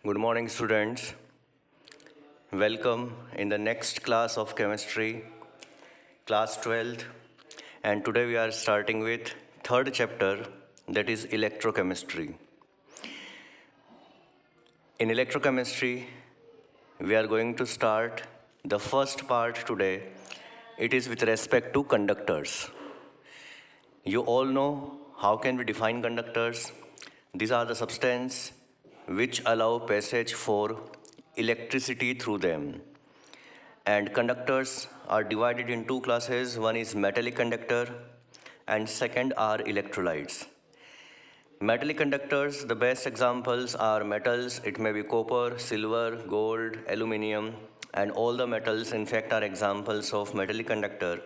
Good morning, students. Welcome in the next class of chemistry, class 12th. And today we are starting with third chapter, that is electrochemistry. In electrochemistry, we are going to start the first part today. It is with respect to conductors. You all know how can we define conductors. These are the substances which allow passage for electricity through them. And conductors are divided in two classes. One is metallic conductor and second are electrolytes. Metallic conductors, the best examples are metals. It may be copper, silver, gold, aluminium, and all the metals in fact are examples of metallic conductor.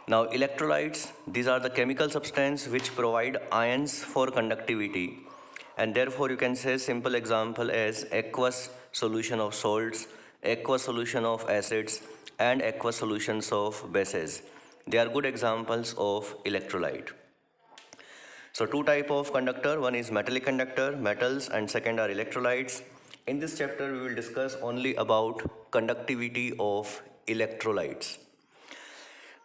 Now electrolytes, these are the chemical substances which provide ions for conductivity, and therefore you can say simple example as aqueous solution of salts, aqueous solution of acids, and aqueous solutions of bases. They are good examples of electrolyte. So two type of conductor, one is metallic conductor, metals, and second are electrolytes. In this chapter we will discuss only about conductivity of electrolytes.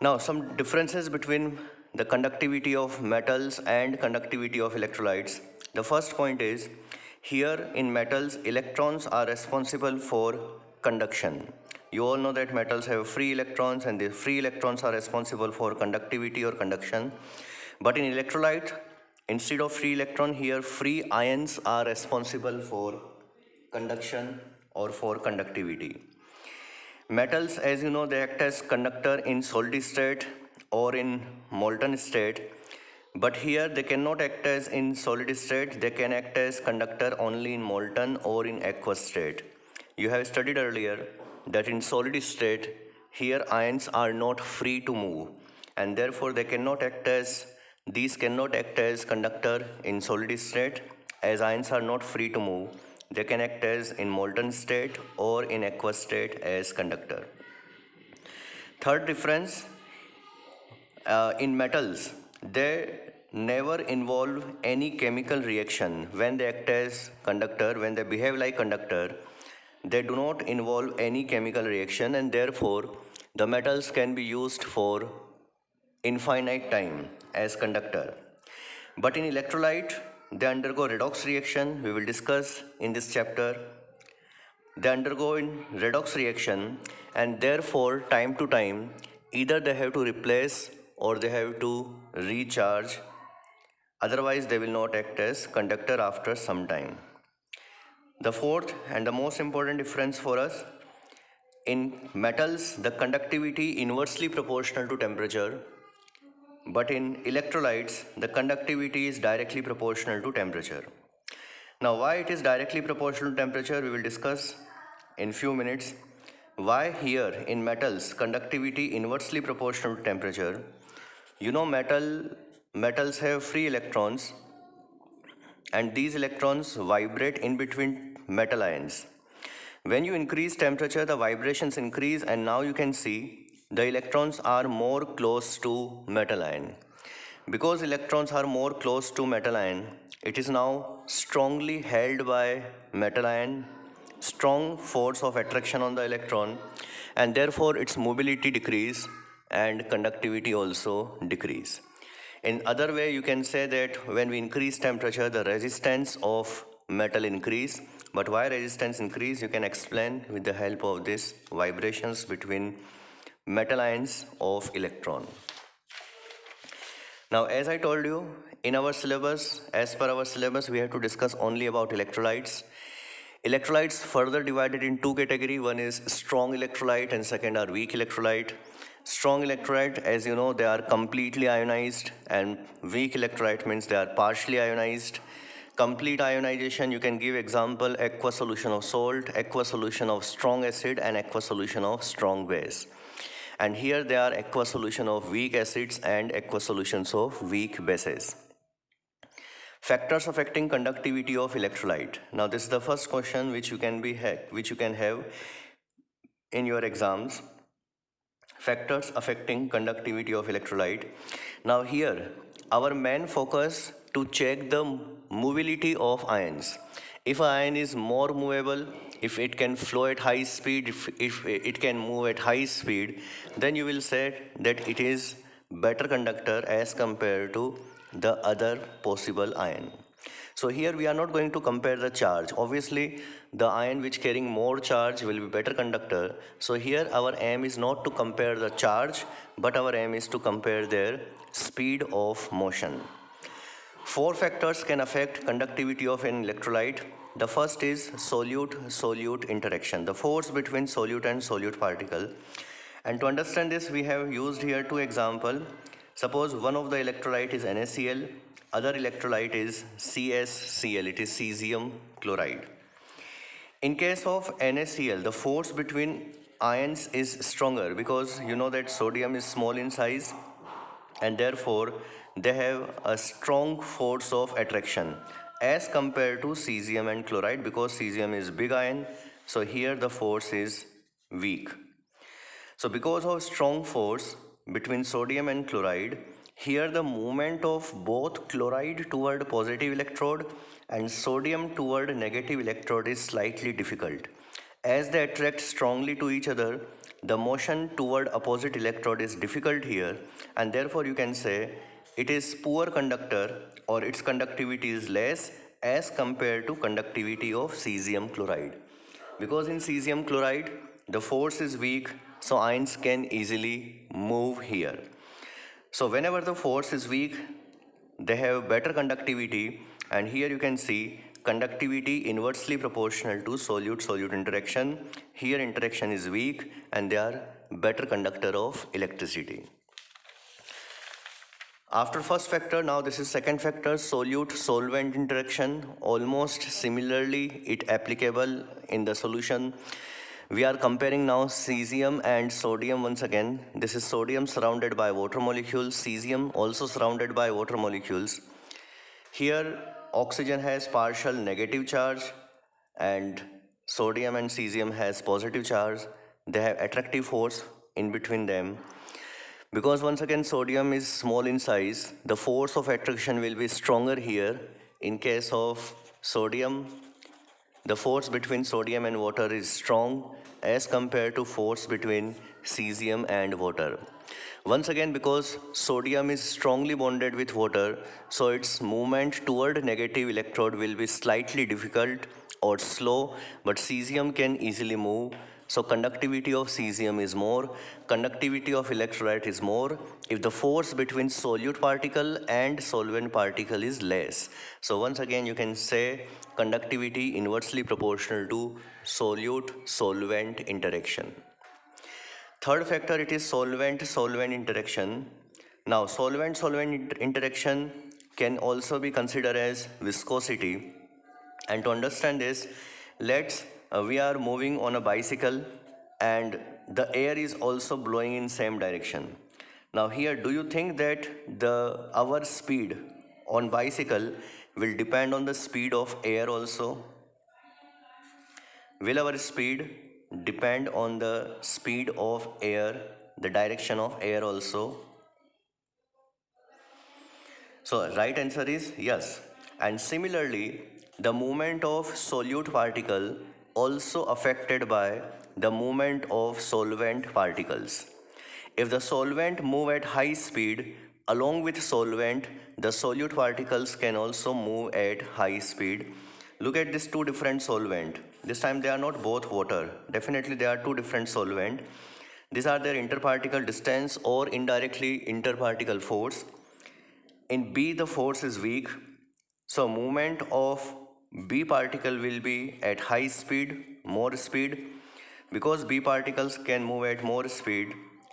Now, some differences between the conductivity of metals and conductivity of electrolytes. The first point is, here in metals, electrons are responsible for conduction. You all know that metals have free electrons and the free electrons are responsible for conductivity or conduction. But in electrolyte, instead of free electron, here free ions are responsible for conduction or for conductivity. Metals, as you know, they act as conductor in solid state or in molten state. But here they cannot act as in solid state, they can act as conductor only in molten or in aqueous state. You have studied earlier that in solid state, here ions are not free to move and therefore these cannot act as conductor in solid state as ions are not free to move. They can act as in molten state or in aqueous state as conductor. Third difference, in metals, they never involve any chemical reaction when they act as conductor, when they behave like conductor. They do not involve any chemical reaction and therefore the metals can be used for infinite time as conductor. But in electrolyte, they undergo redox reaction. We will discuss in this chapter. They undergo in redox reaction and therefore time to time either they have to replace or they have to recharge. Otherwise they will not act as conductor after some time. The fourth and the most important difference for us, in metals the conductivity inversely proportional to temperature. But in electrolytes, the conductivity is directly proportional to temperature. Now, why it is directly proportional to temperature, we will discuss in few minutes. Why here in metals, conductivity inversely proportional to temperature. You know metals have free electrons and these electrons vibrate in between metal ions. When you increase temperature, the vibrations increase and now you can see the electrons are more close to metal ion. Because electrons are more close to metal ion, it is now strongly held by metal ion, strong force of attraction on the electron, and therefore its mobility decrease and conductivity also decrease. In other way, you can say that when we increase temperature, the resistance of metal increase. But why resistance increase, you can explain with the help of this vibrations between metal ions of electron. Now, as I told you, in our syllabus, as per our syllabus, we have to discuss only about electrolytes. Electrolytes further divided in two categories. One is strong electrolyte and second are weak electrolyte. Strong electrolyte, as you know, they are completely ionized, and weak electrolyte means they are partially ionized. Complete ionization, you can give example aqueous solution of salt, aqueous solution of strong acid, and aqueous solution of strong base. And here they are aqueous solution of weak acids and aqueous solutions of weak bases. Factors affecting conductivity of electrolyte. Now this is the first question which you can have in your exams. Factors affecting conductivity of electrolyte. Now here our main focus to check the mobility of ions. If an ion is more movable, if it can flow at high speed, if it can move at high speed, then you will say that it is better conductor as compared to the other possible ion. So here we are not going to compare the charge. Obviously, the ion which carrying more charge will be better conductor. So here our aim is not to compare the charge, but our aim is to compare their speed of motion. Four factors can affect conductivity of an electrolyte. The first is solute-solute interaction, the force between solute and solute particle. And to understand this, we have used here two examples. Suppose one of the electrolyte is NaCl, other electrolyte is CsCl, it is cesium chloride. In case of NaCl, the force between ions is stronger because you know that sodium is small in size and therefore they have a strong force of attraction as compared to cesium and chloride, because cesium is big ion, so here the force is weak. So because of strong force between sodium and chloride, here the movement of both chloride toward positive electrode and sodium toward negative electrode is slightly difficult. As they attract strongly to each other, the motion toward opposite electrode is difficult here, and therefore you can say it is poor conductor or its conductivity is less as compared to conductivity of cesium chloride. Because in cesium chloride, the force is weak, so ions can easily move here. So whenever the force is weak, they have better conductivity, and here you can see conductivity inversely proportional to solute-solute interaction. Here interaction is weak and they are better conductor of electricity. After first factor, now this is second factor, solute-solvent interaction. Almost similarly, it applicable in the solution. We are comparing now cesium and sodium once again. This is sodium surrounded by water molecules, cesium also surrounded by water molecules. Here oxygen has partial negative charge and sodium and cesium has positive charge. They have attractive force in between them. Because once again sodium is small in size, the force of attraction will be stronger here. In case of sodium, the force between sodium and water is strong as compared to force between cesium and water. Once again, because sodium is strongly bonded with water, so its movement toward negative electrode will be slightly difficult or slow, but cesium can easily move. So conductivity of cesium is more, conductivity of electrolyte is more if the force between solute particle and solvent particle is less. So once again you can say conductivity inversely proportional to solute-solvent interaction. Third factor, it is solvent-solvent interaction. Now solvent-solvent interaction can also be considered as viscosity. And to understand this, we are moving on a bicycle and the air is also blowing in same direction. Now here, do you think that our speed on bicycle will depend on the speed of air also? Will our speed depend on the speed of air, the direction of air also? So right answer is yes. And similarly, the movement of solute particle also affected by the movement of solvent particles. If the solvent move at high speed, along with solvent, the solute particles can also move at high speed. Look at these two different solvent. This time they are not both water. Definitely they are two different solvent. These are their interparticle distance or indirectly interparticle force. In B, the force is weak, so movement of B particle will be at high speed, more speed. Because B particles can move at more speed,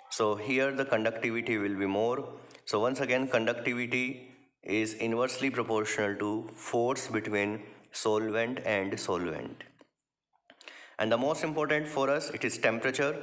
so here the conductivity will be more. So once again, conductivity is inversely proportional to force between solvent and solvent. And the most important for us, it is temperature.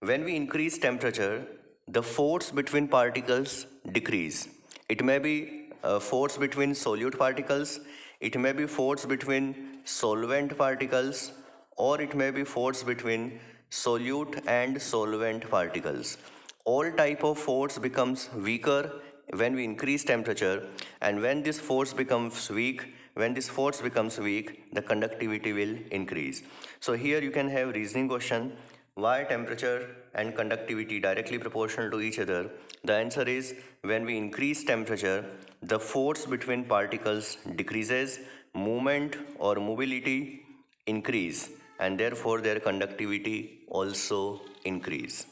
When we increase temperature, the force between particles decrease. It may be force between solute particles, it may be force between solvent particles, or it may be force between solute and solvent particles. All type of force becomes weaker when we increase temperature, and when this force becomes weak, when this force becomes weak, the conductivity will increase. So here you can have reasoning question, why temperature and conductivity directly proportional to each other? The answer is, when we increase temperature, the force between particles decreases, movement or mobility increase, and therefore their conductivity also increase.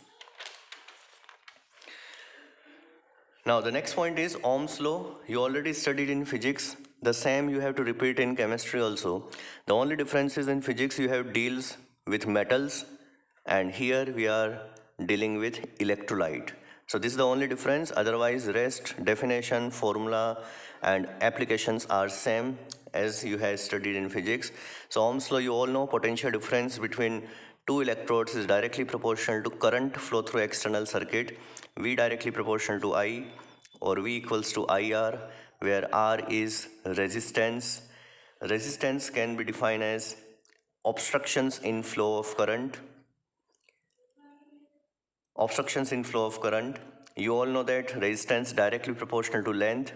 Now the next point is Ohm's law. You already studied in physics. The same you have to repeat in chemistry also. The only difference is in physics you have deals with metals, and here we are dealing with electrolyte. So this is the only difference. Otherwise rest, definition, formula and applications are same as you have studied in physics. So Ohm's law, you all know, potential difference between two electrodes is directly proportional to current flow through external circuit, V directly proportional to I, or V equals to IR, where R is resistance. Resistance can be defined as obstructions in flow of current. Obstructions in flow of current. You all know that resistance directly proportional to length,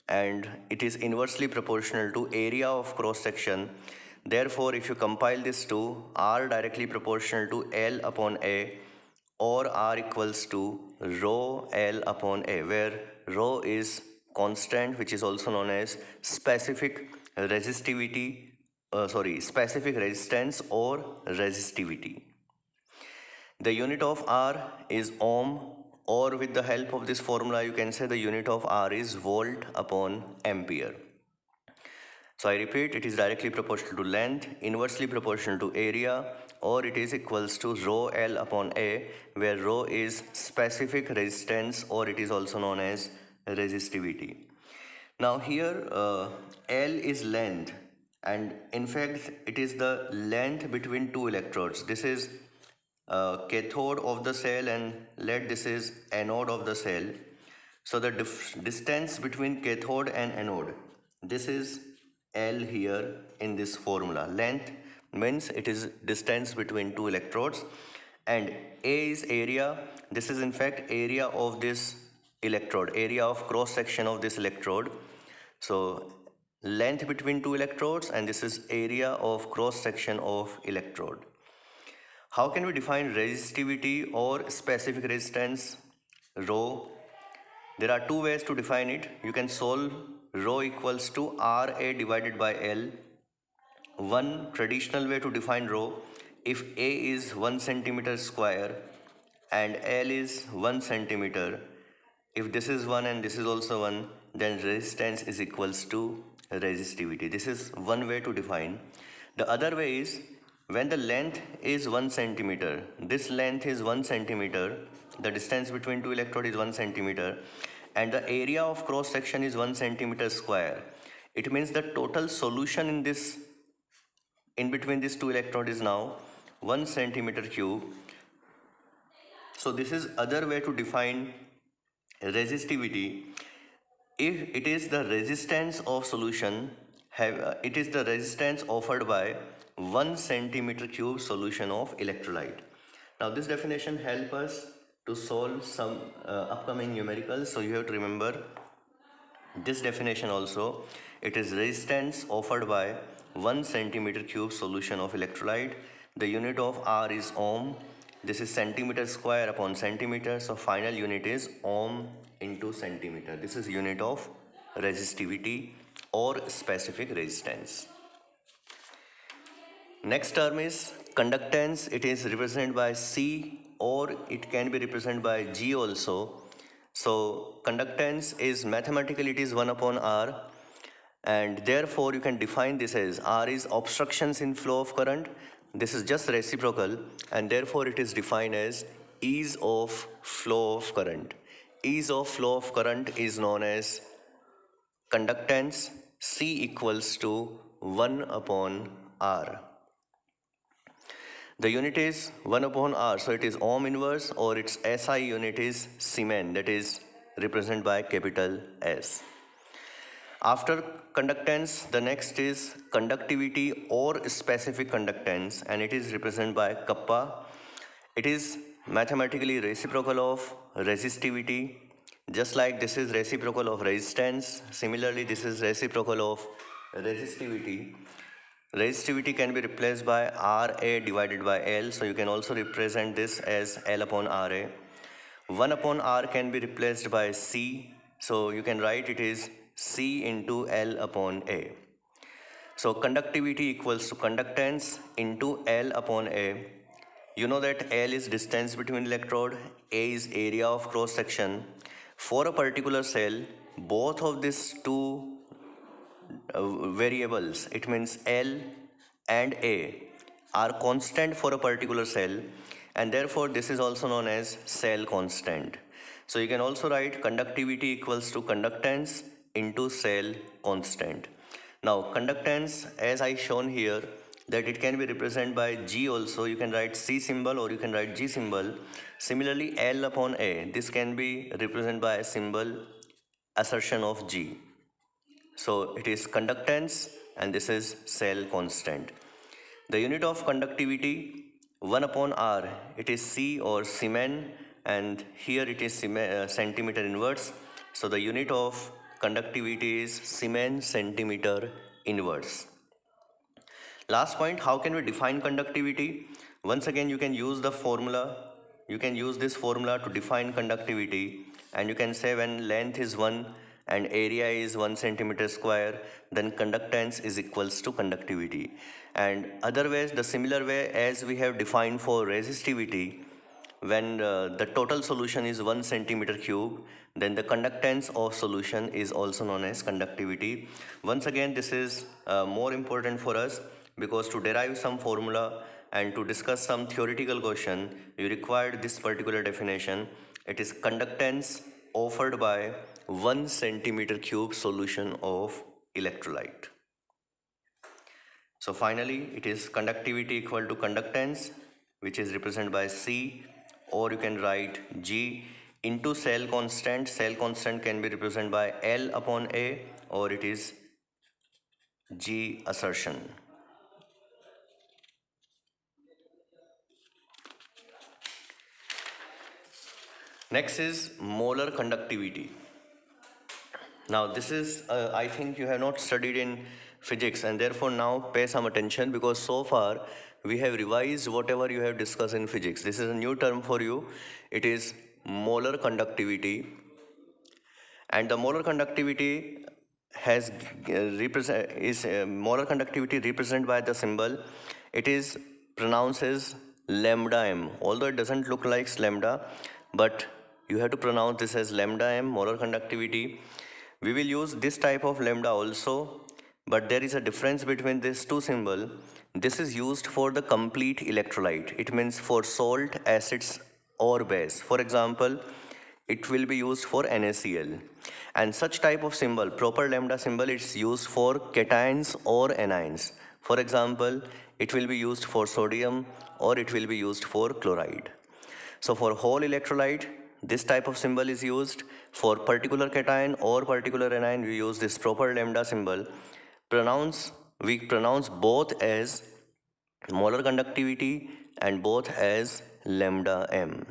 and it is inversely proportional to area of cross section. Therefore, if you compile this to R directly proportional to L upon A, or R equals to rho L upon A, where rho is constant, which is also known as specific resistivity, specific resistance or resistivity. The unit of R is ohm, or with the help of this formula you can say the unit of R is volt upon ampere. So I repeat, it is directly proportional to length, inversely proportional to area, or it is equals to rho L upon A, where rho is specific resistance, or it is also known as resistivity. Now here L is length, and in fact it is the length between two electrodes. This is cathode of the cell, and let this is anode of the cell. So the distance between cathode and anode, this is L here in this formula. Length means it is distance between two electrodes, and A is area. This is in fact area of this electrode, area of cross section of this electrode. So length between two electrodes, and this is area of cross section of electrode. How can we define resistivity or specific resistance, rho? There are two ways to define it. You can solve rho equals to RA divided by L. One traditional way to define rho, if A is 1 centimeter square and L is 1 centimeter, if this is 1 and this is also 1, then resistance is equals to resistivity. This is one way to define. The other way is, when the length is 1 centimeter, this length is 1 centimeter, the distance between two electrodes is 1 centimeter, and the area of cross section is 1 centimeter square. It means the total solution in between these two electrodes is now 1 centimeter cube. So this is other way to define resistivity. If it is the resistance of solution, it is the resistance offered by 1 centimeter cube solution of electrolyte. Now this definition helps us to solve some upcoming numericals. So you have to remember this definition also. It is resistance offered by 1 centimeter cube solution of electrolyte. The unit of R is ohm. This is centimeter square upon centimeter. So final unit is ohm into centimeter. This is unit of resistivity or specific resistance. Next term is conductance. It is represented by C, or it can be represented by G also. So conductance is mathematically it is 1 upon R, and therefore you can define this as R is obstructions in flow of current. This is just reciprocal, and therefore it is defined as ease of flow of current. Ease of flow of current is known as conductance. C equals to 1 upon R. The unit is 1 upon R, so it is ohm inverse, or its SI unit is Siemens, that is represented by capital S. After conductance, the next is conductivity or specific conductance, and it is represented by kappa. It is mathematically reciprocal of resistivity. Just like this is reciprocal of resistance, similarly this is reciprocal of resistivity, resistivity can be replaced by Ra divided by L. So you can also represent this as L upon Ra. 1 upon R can be replaced by C. So you can write it is C into L upon A. So conductivity equals to conductance into L upon A. You know that L is distance between electrode, A is area of cross section. For a particular cell, both of these two variables, it means L and A, are constant for a particular cell, and therefore this is also known as cell constant. So you can also write conductivity equals to conductance into cell constant. Now conductance, as I shown here, that it can be represented by G also. You can write C symbol or you can write G symbol. Similarly, L upon A, this can be represented by a symbol assertion of G. So it is conductance and this is cell constant. The unit of conductivity 1 upon R, it is C or Siemen, and here it is centimeter inverse. So the unit of conductivity is Siemen centimeter inverse. Last point, how can we define conductivity? Once again, you can use the formula. You can use this formula to define conductivity, and you can say when length is 1 and area is 1 centimeter square, then conductance is equals to conductivity. And other ways, the similar way as we have defined for resistivity, when the total solution is 1 centimeter cube, then the conductance of solution is also known as conductivity. Once again, this is more important for us because to derive some formula and to discuss some theoretical question, you required this particular definition. It is conductance offered by 1 centimeter cube solution of electrolyte. So finally, it is conductivity equal to conductance, which is represented by C, or you can write G into cell constant. Cell constant can be represented by L upon A, or it is G assertion. Next is molar conductivity. Now this is, I think you have not studied in physics, and therefore now pay some attention because so far we have revised whatever you have discussed in physics. This is a new term for you. It is molar conductivity, and the molar conductivity has molar conductivity represented by the symbol. It is pronounced as lambda m, although it doesn't look like lambda, but you have to pronounce this as lambda m, molar conductivity. We will use this type of lambda also, but there is a difference between these two symbols. This is used for the complete electrolyte. It means for salt, acids, or base. For example, it will be used for NaCl. And such type of symbol, proper lambda symbol, it's used for cations or anions. For example, it will be used for sodium or it will be used for chloride. So for whole electrolyte, this type of symbol is used. For particular cation or particular anion, we use this proper lambda symbol. We pronounce both as molar conductivity and both as lambda m.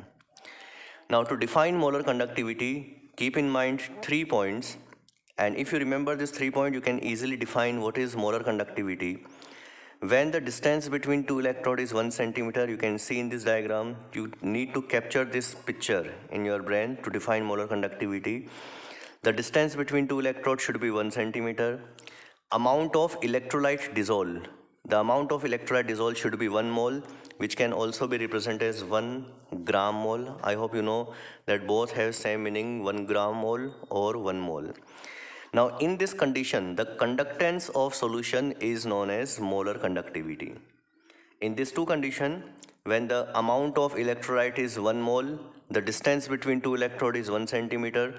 Now to define molar conductivity, keep in mind 3 points. And if you remember this 3 points, you can easily define what is molar conductivity. When the distance between two electrodes is 1 centimeter, you can see in this diagram, you need to capture this picture in your brain to define molar conductivity. The distance between two electrodes should be 1 centimeter. Amount of electrolyte dissolved. The amount of electrolyte dissolved should be 1 mole, which can also be represented as 1 gram mole. I hope you know that both have same meaning, 1 gram mole or 1 mole. Now in this condition, the conductance of solution is known as molar conductivity. In these two conditions, when the amount of electrolyte is 1 mole, the distance between two electrodes is 1 centimeter,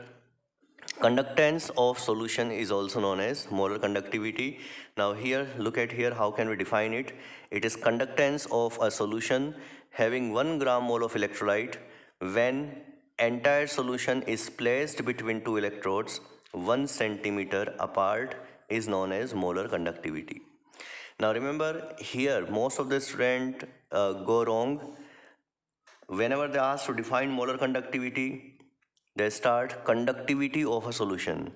conductance of solution is also known as molar conductivity. Now here, look at here, how can we define it? It is conductance of a solution having 1 gram mole of electrolyte when entire solution is placed between two electrodes 1 centimeter apart is known as molar conductivity. Now remember here, most of the students go wrong. Whenever they ask to define molar conductivity, they start conductivity of a solution.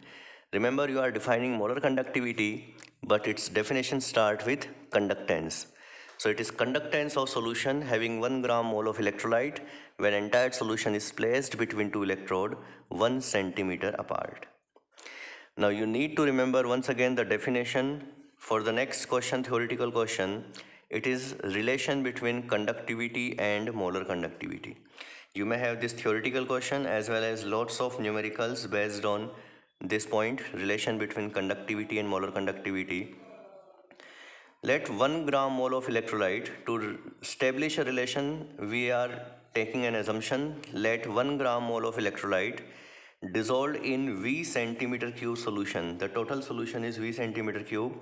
Remember, you are defining molar conductivity, but its definition starts with conductance. So it is conductance of solution having 1 gram mole of electrolyte when entire solution is placed between two electrodes 1 centimeter apart. Now you need to remember once again the definition for the next question, theoretical question. It is relation between conductivity and molar conductivity. You may have this theoretical question as well as lots of numericals based on this point, relation between conductivity and molar conductivity. Let 1 gram mole of electrolyte, to establish a relation, we are taking an assumption. Let 1 gram mole of electrolyte dissolved in V centimeter cube solution. The total solution is V centimeter cube.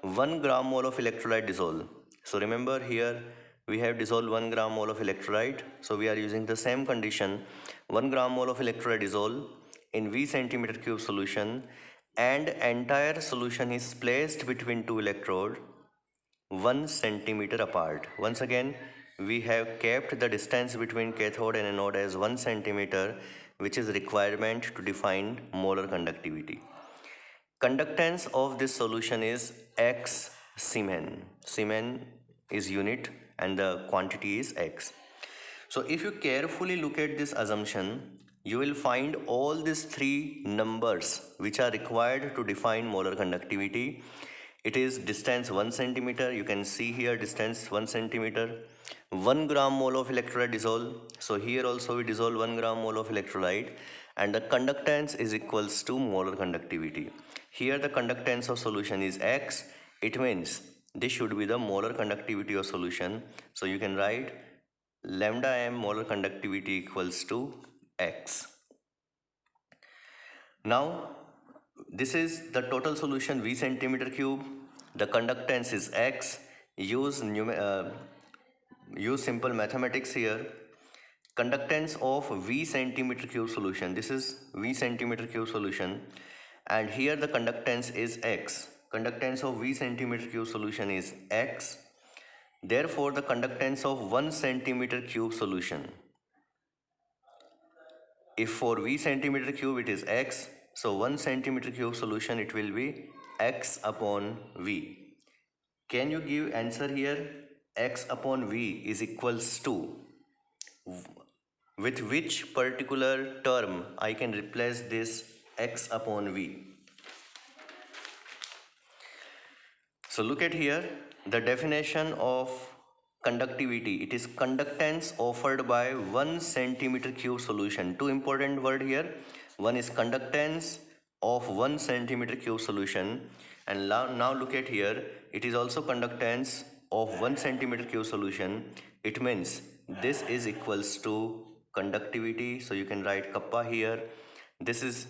1 gram mole of electrolyte dissolved. So remember here we have dissolved 1 gram mole of electrolyte. So we are using the same condition. 1 gram mole of electrolyte dissolved in V centimeter cube solution, and entire solution is placed between two electrodes 1 centimeter apart. Once again, we have kept the distance between cathode and anode as 1 centimeter, which is requirement to define molar conductivity. Conductance of this solution is X Siemen. Siemen is unit and the quantity is X. So if you carefully look at this assumption, you will find all these three numbers which are required to define molar conductivity. It is distance 1 centimeter. You can see here distance 1 centimeter. 1 gram mole of electrolyte dissolved. So here also we dissolve 1 gram mole of electrolyte, and the conductance is equals to molar conductivity. Here the conductance of solution is X. It means this should be the molar conductivity of solution. So you can write lambda m molar conductivity equals to X. Now this is the total solution V centimeter cube. The conductance is X. Use simple mathematics here. Conductance of V centimeter cube solution. This is V centimeter cube solution, and here the conductance is X. Conductance of V centimeter cube solution is X. Therefore, the conductance of 1 centimeter cube solution, if for V centimeter cube it is X, so 1 centimeter cube solution it will be X upon V. Can you give answer here? X upon V is equals to, with which particular term I can replace this X upon V? So look at here, the definition of conductivity. It is conductance offered by 1 centimeter cube solution. Two important word here. One is conductance of 1 centimeter cube solution, and now look at here, it is also conductance of 1 centimeter cube solution. It means this is equals to conductivity. So you can write kappa here. This is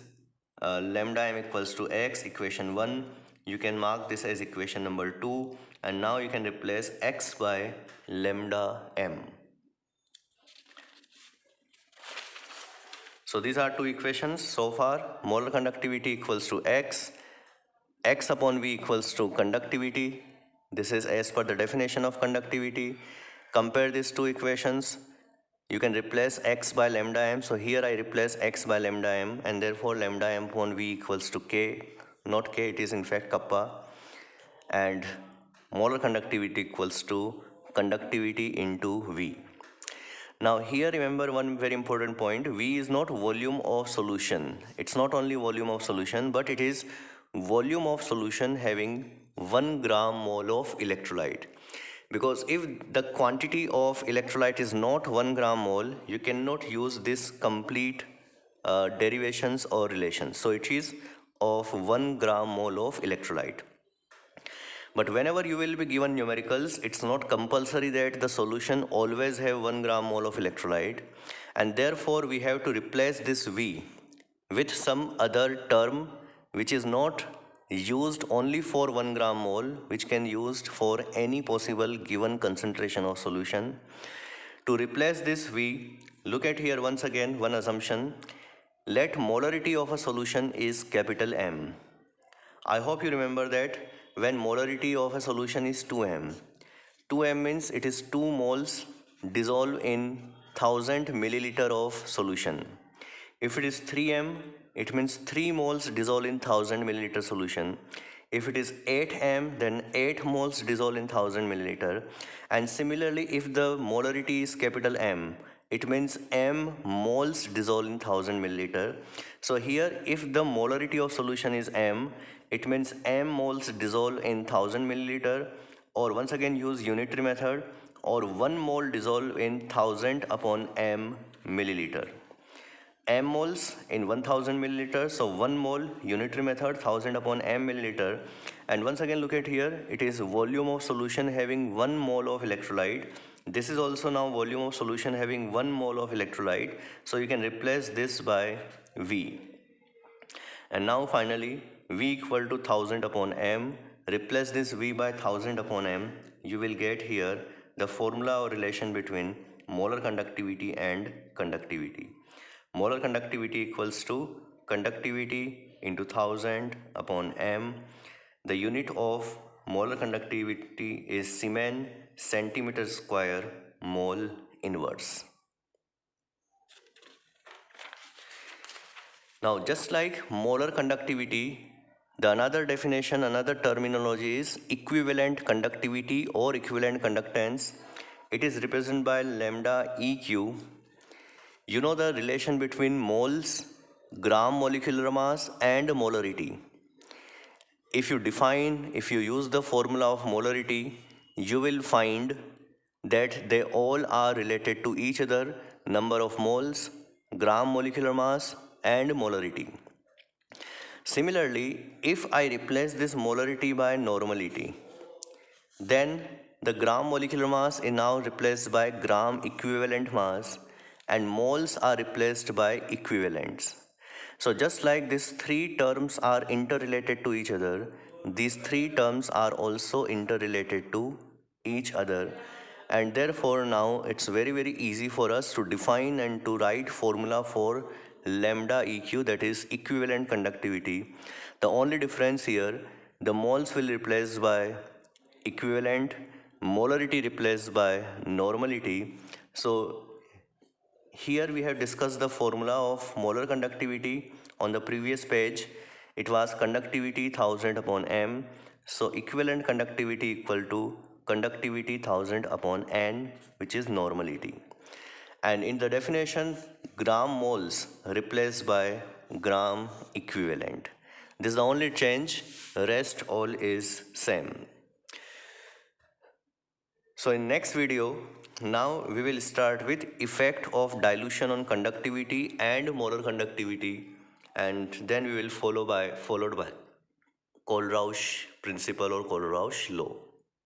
lambda m equals to X, equation 1. You can mark this as equation number 2, and now you can replace X by lambda m. So these are two equations so far. Molar conductivity equals to X. X upon V equals to conductivity. This is as per the definition of conductivity. Compare these two equations. You can replace X by lambda m. So here I replace X by lambda m, and therefore lambda m upon V equals to K. Not K, it is in fact kappa. And molar conductivity equals to conductivity into V. Now here remember one very important point. V is not volume of solution. It's not only volume of solution, but it is volume of solution having 1 gram mole of electrolyte. Because if the quantity of electrolyte is not 1 gram mole, you cannot use this complete derivations or relations. So it is of 1 gram mole of electrolyte. But whenever you will be given numericals, it's not compulsory that the solution always have 1 gram mole of electrolyte, and therefore we have to replace this V with some other term which is not used only for 1 gram mole, which can used for any possible given concentration of solution. To replace this V, look at here once again one assumption. Let molarity of a solution is capital M. I hope you remember that when molarity of a solution is 2m, 2m means it is 2 moles dissolved in 1000 milliliter of solution. If it is 3m, it means 3 moles dissolve in 1000 milliliter solution. If it is 8 m, then 8 moles dissolve in 1000 milliliter. And similarly, if the molarity is capital M, it means m moles dissolve in 1000 milliliter. So here, if the molarity of solution is m, it means m moles dissolve in 1000 milliliter, or once again use unitary method, or 1 mole dissolve in 1000 upon m milliliter. M moles in 1000 milliliters, so 1 mole unitary method 1000 upon m milliliter. And once again look at here, it is volume of solution having 1 mole of electrolyte. This is also now volume of solution having 1 mole of electrolyte, so you can replace this by V. And now finally V equal to 1000 upon m, replace this V by 1000 upon m, you will get here the formula or relation between molar conductivity and conductivity. Molar conductivity equals to conductivity into 1000 upon m. The unit of molar conductivity is Siemen centimeter square mole inverse. Now just like molar conductivity, the another definition, another terminology is equivalent conductivity or equivalent conductance. It is represented by lambda EQ. You know the relation between moles, gram molecular mass and molarity. If you use the formula of molarity, you will find that they all are related to each other, number of moles, gram molecular mass and molarity. Similarly, if I replace this molarity by normality, then the gram molecular mass is now replaced by gram equivalent mass and moles are replaced by equivalents. So just like these three terms are interrelated to each other, these three terms are also interrelated to each other, and therefore now it's very easy for us to define and to write formula for lambda EQ, that is equivalent conductivity. The only difference here, the moles will replace by equivalent, molarity replaced by normality. So here we have discussed the formula of molar conductivity. On the previous page, it was conductivity 1000 upon m. So equivalent conductivity equal to conductivity 1000 upon n, which is normality. And in the definition, gram moles replaced by gram equivalent. This is the only change, rest all is same. So in next video, now we will start with effect of dilution on conductivity and molar conductivity, and then we will followed by Kohlrausch principle or Kohlrausch law.